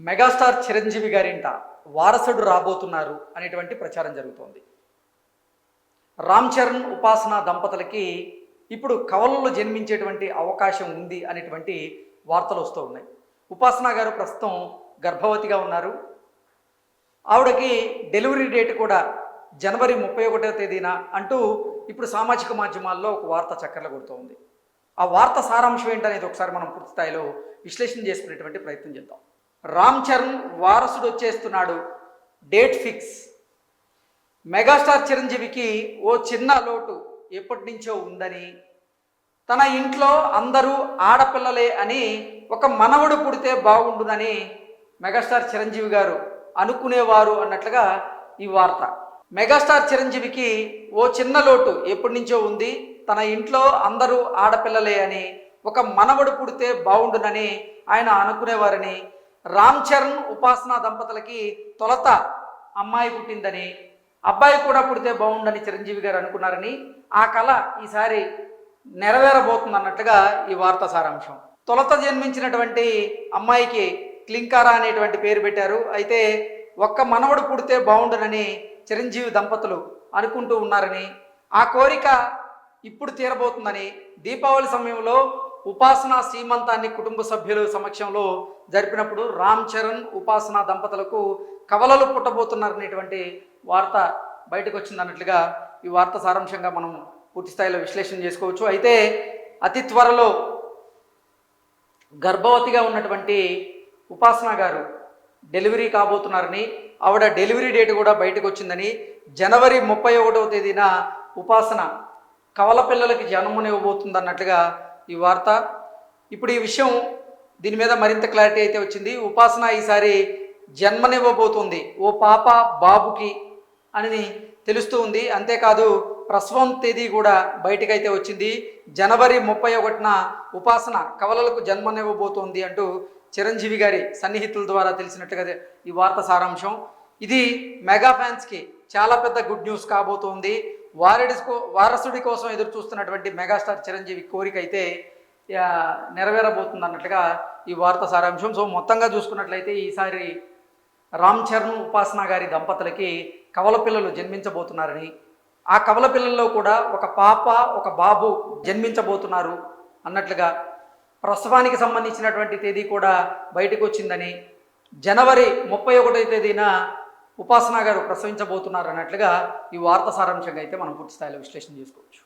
Megastar Chiranjeevi గారింట వారసుడు రాబోతున్నారు అనేటువంటి ప్రచారం జరుగుతోంది. రామ్ చరణ్ ఉపాసన దంపతులకి ఇప్పుడు కవలల్లో జన్మించేటువంటి అవకాశం ఉంది అనేటువంటి వార్తలు వస్తూ ఉన్నాయి. ఉపాసన గారు ప్రస్తుతం గర్భవతిగా ఉన్నారు. ఆవిడకి డెలివరీ డేట్ కూడా జనవరి 31వ తేదీన అంటూ ఇప్పుడు సామాజిక మాధ్యమాల్లో ఒక వార్త చక్కర్లు కొడుతోంది. ఆ వార్త సారాంశం ఏంటనేది ఒకసారి మనం పూర్తి స్థాయిలో విశ్లేషణ చేసుకునేటువంటి ప్రయత్నం చేద్దాం. రామ్ చరణ్ వారసుడు వచ్చేస్తున్నాడు, డేట్ ఫిక్స్. మెగాస్టార్ చిరంజీవికి ఓ చిన్న లోటు ఎప్పటి నుంచో ఉందని, తన ఇంట్లో అందరూ ఆడపిల్లలే అని ఒక మనవడు పుడితే బాగుండునని మెగాస్టార్ చిరంజీవి గారు అనుకునేవారు అన్నట్లుగా ఈ వార్త. మెగాస్టార్ చిరంజీవికి ఓ చిన్న లోటు ఎప్పటి నుంచో ఉంది, తన ఇంట్లో అందరూ ఆడపిల్లలే అని ఒక మనవడు పుడితే బాగుండునని ఆయన అనుకునేవారని, రామ్ చరణ్ ఉపాసన దంపతులకి తొలత అమ్మాయి పుట్టిందని, అబ్బాయి కూడా పుడితే బాగుండని చిరంజీవి గారు అనుకున్నారని, ఆ కళ ఈసారి నెరవేరబోతుంది అన్నట్లుగా ఈ వార్త సారాంశం. తొలత జన్మించినటువంటి అమ్మాయికి క్లింకారా అనేటువంటి పేరు పెట్టారు. అయితే ఒక్క మనవడు పుడితే బాగుండునని చిరంజీవి దంపతులు అనుకుంటూ ఉన్నారని, ఆ కోరిక ఇప్పుడు తీరబోతుందని, దీపావళి సమయంలో ఉపాసన సీమంతాన్ని కుటుంబ సభ్యుల సమక్షంలో జరిపినప్పుడు రామ్ చరణ్ ఉపాసన దంపతులకు కవలలు పుట్టబోతున్నారనేటువంటి వార్త బయటకు వచ్చిందన్నట్లుగా ఈ వార్త సారాంశంగా మనం పూర్తి స్థాయిలో విశ్లేషణ చేసుకోవచ్చు. అయితే అతి త్వరలో గర్భవతిగా ఉన్నటువంటి ఉపాసన గారు డెలివరీ కాబోతున్నారని, ఆవిడ డెలివరీ డేట్ కూడా బయటకు వచ్చిందని, జనవరి 31వ తేదీన ఉపాసన కవల పిల్లలకి జన్మనివ్వబోతుందన్నట్లుగా ఈ వార్త. ఇప్పుడు ఈ విషయం దీని మీద మరింత క్లారిటీ అయితే వచ్చింది. ఉపాసన ఈసారి జన్మనివ్వబోతుంది ఓ పాప బాబుకి అని తెలుస్తూ ఉంది. అంతేకాదు ప్రసవం తేదీ కూడా బయటకైతే వచ్చింది. జనవరి 31న ఉపాసన కవలలకు జన్మనివ్వబోతోంది అంటూ చిరంజీవి గారి సన్నిహితుల ద్వారా తెలిసినట్టుగా ఈ వార్త సారాంశం. ఇది మెగా ఫ్యాన్స్కి చాలా పెద్ద గుడ్ న్యూస్ కాబోతోంది. వారసుడి కోసం ఎదురు చూస్తున్నటువంటి మెగాస్టార్ చిరంజీవి కోరిక అయితే నెరవేరబోతుంది అన్నట్లుగా ఈ వార్త సారాంశం. సో మొత్తంగా చూసుకున్నట్లయితే ఈసారి రామ్ చరణ్ ఉపాసన గారి దంపతులకి కవల పిల్లలు జన్మించబోతున్నారని, ఆ కవల పిల్లల్లో కూడా ఒక పాప ఒక బాబు జన్మించబోతున్నారు అన్నట్లుగా, ప్రసవానికి సంబంధించినటువంటి తేదీ కూడా బయటకు వచ్చిందని, జనవరి 31వ తేదీన ఉపాసన గారు ప్రసవించబోతున్నారు అన్నట్లుగా ఈ వార్త సారాంశంగా అయితే మనం పూర్తి స్థాయిలో విశ్లేషణ చేసుకోవచ్చు.